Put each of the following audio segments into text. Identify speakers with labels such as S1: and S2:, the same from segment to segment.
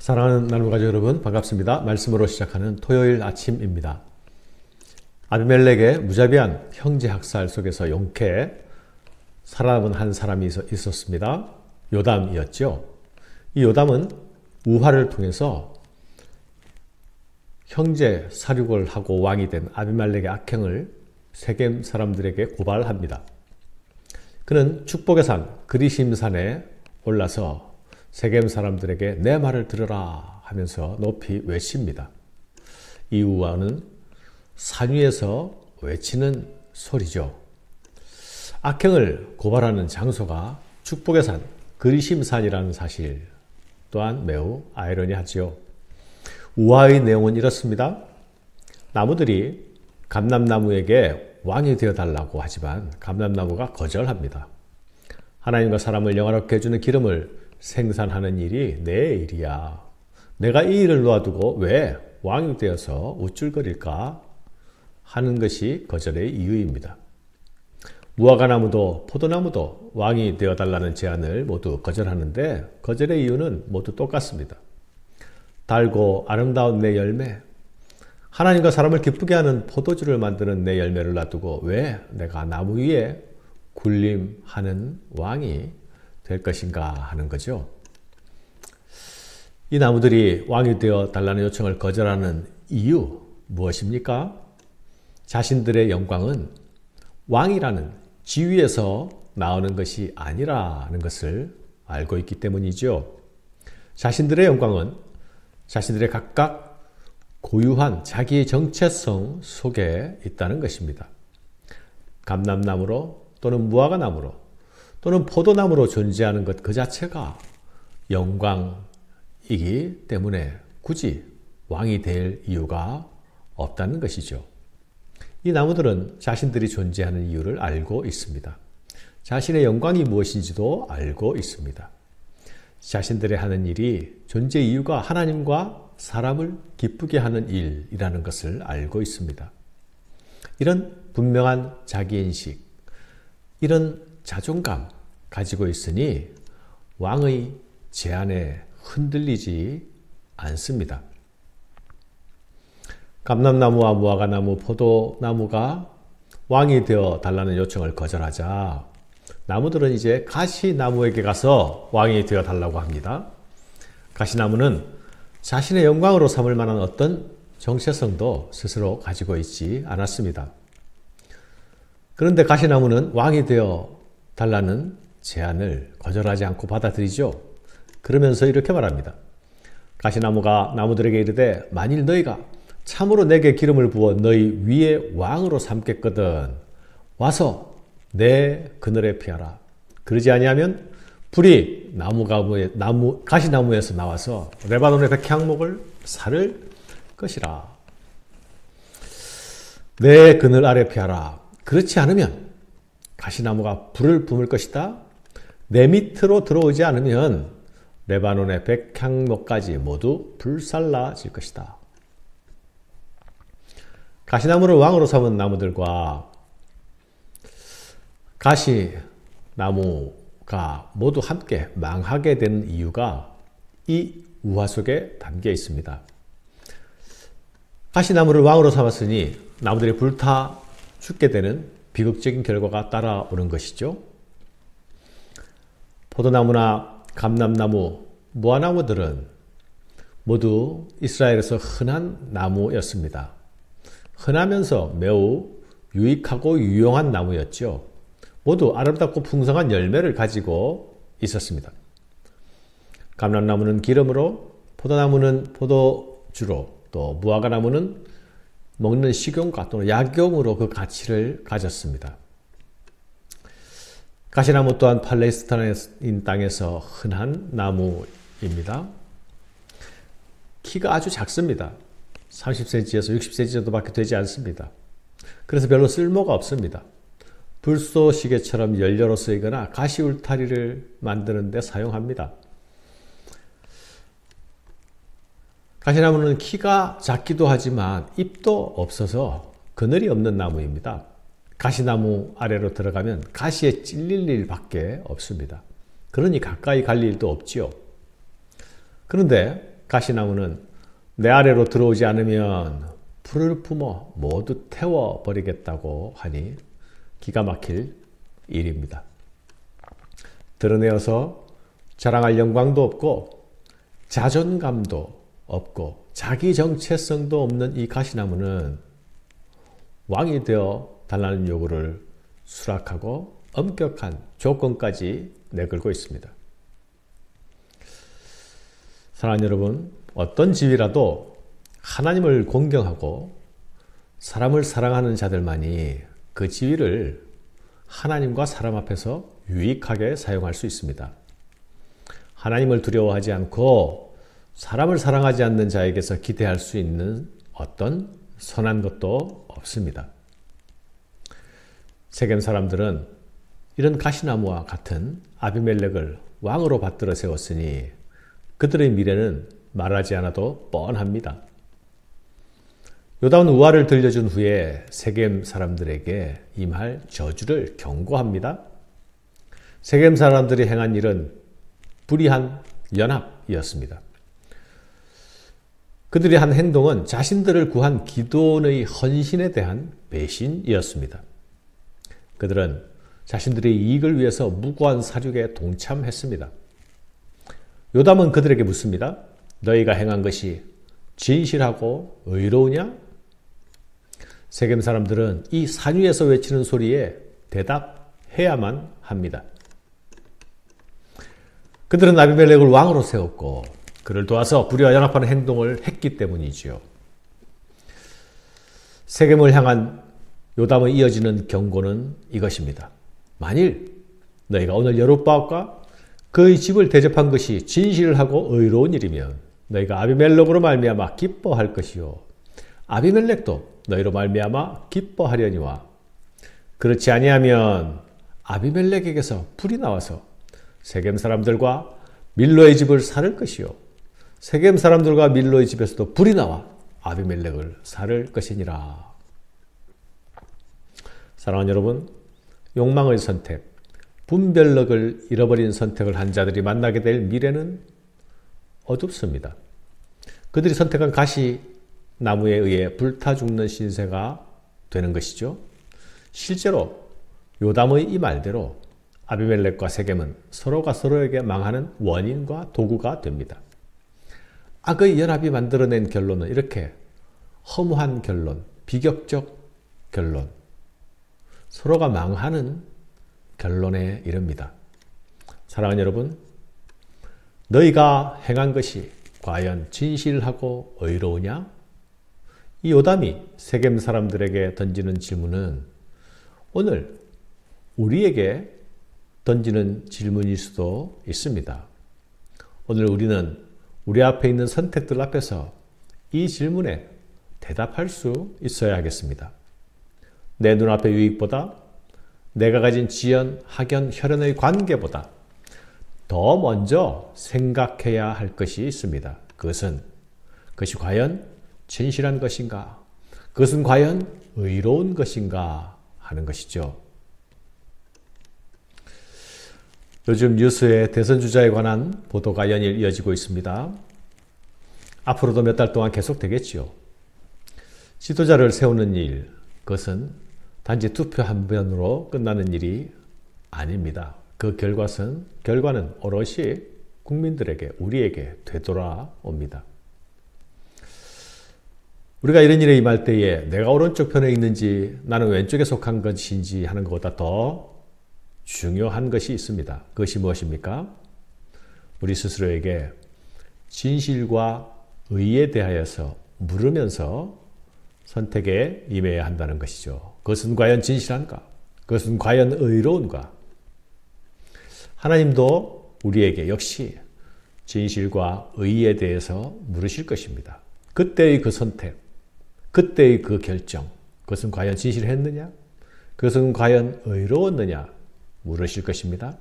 S1: 사랑하는 나눔가족 여러분, 반갑습니다. 말씀으로 시작하는 토요일 아침입니다. 아비멜렉의 무자비한 형제 학살 속에서 용케 살아남은 한 사람이 있었습니다. 요담이었죠. 이 요담은 우화를 통해서 형제 살육을 하고 왕이 된 아비멜렉의 악행을 세겜 사람들에게 고발합니다. 그는 축복의 산 그리심산에 올라서 세겜 사람들에게 내 말을 들으라 하면서 높이 외칩니다. 이 우화는 산 위에서 외치는 소리죠. 악행을 고발하는 장소가 축복의 산 그리심산이라는 사실 또한 매우 아이러니하지요. 우화의 내용은 이렇습니다. 나무들이 감람나무에게 왕이 되어달라고 하지만 감람나무가 거절합니다. 하나님과 사람을 영화롭게 해주는 기름을 생산하는 일이 내 일이야. 내가 이 일을 놓아두고 왜 왕이 되어서 우쭐거릴까 하는 것이 거절의 이유입니다. 무화과나무도 포도나무도 왕이 되어달라는 제안을 모두 거절하는데 거절의 이유는 모두 똑같습니다. 달고 아름다운 내 열매, 하나님과 사람을 기쁘게 하는 포도주를 만드는 내 열매를 놔두고 왜 내가 나무 위에 군림하는 왕이 될 것인가 하는 거죠. 이 나무들이 왕이 되어 달라는 요청을 거절하는 이유 무엇입니까? 자신들의 영광은 왕이라는 지위에서 나오는 것이 아니라는 것을 알고 있기 때문이죠. 자신들의 영광은 자신들의 각각 고유한 자기의 정체성 속에 있다는 것입니다. 감람나무로 또는 무화과나무로 또는 포도나무로 존재하는 것 그 자체가 영광이기 때문에 굳이 왕이 될 이유가 없다는 것이죠. 이 나무들은 자신들이 존재하는 이유를 알고 있습니다. 자신의 영광이 무엇인지도 알고 있습니다. 자신들의 하는 일이 존재 이유가 하나님과 사람을 기쁘게 하는 일이라는 것을 알고 있습니다. 이런 분명한 자기인식, 이런 자존감 가지고 있으니 왕의 제안에 흔들리지 않습니다. 감람나무와 무화과나무, 포도나무가 왕이 되어 달라는 요청을 거절하자 나무들은 이제 가시나무에게 가서 왕이 되어 달라고 합니다. 가시나무는 자신의 영광으로 삼을 만한 어떤 정체성도 스스로 가지고 있지 않았습니다. 그런데 가시나무는 왕이 되어 달라는 제안을 거절하지 않고 받아들이죠. 그러면서 이렇게 말합니다. 가시나무가 나무들에게 이르되 만일 너희가 참으로 내게 기름을 부어 너희 위에 왕으로 삼겠거든 와서 내 그늘에 피하라. 그러지 아니하면 불이 가시나무에서 나와서 레바논의 백향목을 사를 것이라. 내 그늘 아래 피하라. 그렇지 않으면 가시나무가 불을 뿜을 것이다. 내 밑으로 들어오지 않으면 레바논의 백향목까지 모두 불살라질 것이다. 가시나무를 왕으로 삼은 나무들과 가시나무가 모두 함께 망하게 된 이유가 이 우화 속에 담겨 있습니다. 가시나무를 왕으로 삼았으니 나무들이 불타 죽게 되는 비극적인 결과가 따라오는 것이죠. 포도나무나 감람나무, 무화나무들은 모두 이스라엘에서 흔한 나무였습니다. 흔하면서 매우 유익하고 유용한 나무였죠. 모두 아름답고 풍성한 열매를 가지고 있었습니다. 감람나무는 기름으로, 포도나무는 포도주로, 또 무화과나무는 먹는 식용과 또는 약용으로 그 가치를 가졌습니다. 가시나무 또한 팔레스타인 땅에서 흔한 나무입니다. 키가 아주 작습니다. 30cm에서 60cm 정도밖에 되지 않습니다. 그래서 별로 쓸모가 없습니다. 불쏘시개처럼 연료로 쓰이거나 가시 울타리를 만드는 데 사용합니다. 가시나무는 키가 작기도 하지만 잎도 없어서 그늘이 없는 나무입니다. 가시나무 아래로 들어가면 가시에 찔릴 일밖에 없습니다. 그러니 가까이 갈 일도 없지요. 그런데 가시나무는 내 아래로 들어오지 않으면 불을 품어 모두 태워버리겠다고 하니 기가 막힐 일입니다. 드러내어서 자랑할 영광도 없고 자존감도 없고 자기 정체성도 없는 이 가시나무는 왕이 되어 달라는 요구를 수락하고 엄격한 조건까지 내걸고 있습니다. 사랑하는 여러분, 어떤 지위라도 하나님을 공경하고 사람을 사랑하는 자들만이 그 지위를 하나님과 사람 앞에서 유익하게 사용할 수 있습니다. 하나님을 두려워하지 않고 사람을 사랑하지 않는 자에게서 기대할 수 있는 어떤 선한 것도 없습니다. 세겜 사람들은 이런 가시나무와 같은 아비멜렉을 왕으로 받들어 세웠으니 그들의 미래는 말하지 않아도 뻔합니다. 요담은 우화를 들려준 후에 세겜 사람들에게 임할 저주를 경고합니다. 세겜 사람들이 행한 일은 불의한 연합이었습니다. 그들이 한 행동은 자신들을 구한 기드온의 헌신에 대한 배신이었습니다. 그들은 자신들의 이익을 위해서 무고한 사륙에 동참했습니다. 요담은 그들에게 묻습니다. 너희가 행한 것이 진실하고 의로우냐? 세겜 사람들은 이 산 위에서 외치는 소리에 대답해야만 합니다. 그들은 아비멜렉을 왕으로 세웠고 그를 도와서 불의와 연합하는 행동을 했기 때문이지요. 세겜을 향한 요담의 이어지는 경고는 이것입니다. 만일 너희가 오늘 여룻바알과 그의 집을 대접한 것이 진실하고 의로운 일이면 너희가 아비멜렉으로 말미암아 기뻐할 것이요 아비멜렉도 너희로 말미암아 기뻐하려니와 그렇지 아니하면 아비멜렉에게서 불이 나와서 세겜 사람들과 밀로의 집을 살을 것이요 세겜 사람들과 밀로의 집에서도 불이 나와 아비멜렉을 살을 것이니라. 사랑하는 여러분, 욕망의 선택, 분별력을 잃어버린 선택을 한 자들이 만나게 될 미래는 어둡습니다. 그들이 선택한 가시나무에 의해 불타 죽는 신세가 되는 것이죠. 실제로 요담의 이 말대로 아비멜렉과 세겜은 서로가 서로에게 망하는 원인과 도구가 됩니다. 악의 연합이 만들어낸 결론은 이렇게 허무한 결론, 비격적 결론, 서로가 망하는 결론에 이릅니다. 사랑하는 여러분, 너희가 행한 것이 과연 진실하고 의로우냐? 이 요담이 세겜 사람들에게 던지는 질문은 오늘 우리에게 던지는 질문일 수도 있습니다. 오늘 우리는 우리 앞에 있는 선택들 앞에서 이 질문에 대답할 수 있어야 하겠습니다. 내 눈앞의 유익보다 내가 가진 지연, 학연, 혈연의 관계보다 더 먼저 생각해야 할 것이 있습니다. 그것이 과연 진실한 것인가? 그것은 과연 의로운 것인가? 하는 것이죠. 요즘 뉴스에 대선 주자에 관한 보도가 연일 이어지고 있습니다. 앞으로도 몇 달 동안 계속되겠지요. 지도자를 세우는 일, 그것은 단지 투표 한 번으로 끝나는 일이 아닙니다. 그 결과는 오롯이 국민들에게, 우리에게 되돌아옵니다. 우리가 이런 일에 임할 때에 내가 오른쪽 편에 있는지 나는 왼쪽에 속한 것인지 하는 것보다 더 중요한 것이 있습니다. 그것이 무엇입니까? 우리 스스로에게 진실과 의에 대하여서 물으면서 선택에 임해야 한다는 것이죠. 그것은 과연 진실한가? 그것은 과연 의로운가? 하나님도 우리에게 역시 진실과 의에 대해서 물으실 것입니다. 그때의 그 선택, 그때의 그 결정, 그것은 과연 진실했느냐? 그것은 과연 의로웠느냐? 물으실 것입니다.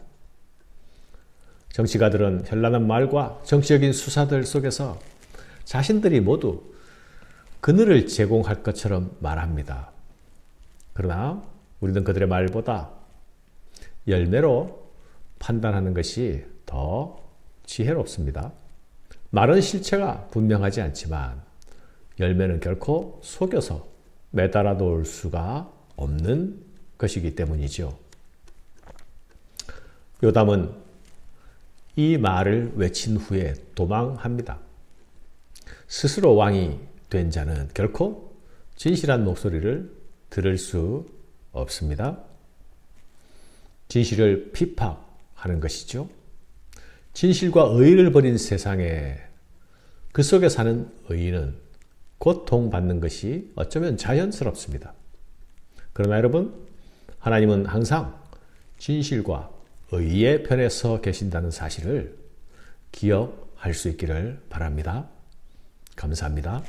S1: 정치가들은 현란한 말과 정치적인 수사들 속에서 자신들이 모두 그늘을 제공할 것처럼 말합니다. 그러나 우리는 그들의 말보다 열매로 판단하는 것이 더 지혜롭습니다. 말은 실체가 분명하지 않지만 열매는 결코 속여서 매달아 놓을 수가 없는 것이기 때문이죠. 요담은 이 말을 외친 후에 도망합니다. 스스로 왕이 된 자는 결코 진실한 목소리를 들을 수 없습니다. 진실을 핍박하는 것이죠. 진실과 의의를 버린 세상에 그 속에 사는 의인은 고통받는 것이 어쩌면 자연스럽습니다. 그러나 여러분, 하나님은 항상 진실과 의의 편에 서 계신다는 사실을 기억할 수 있기를 바랍니다. 감사합니다.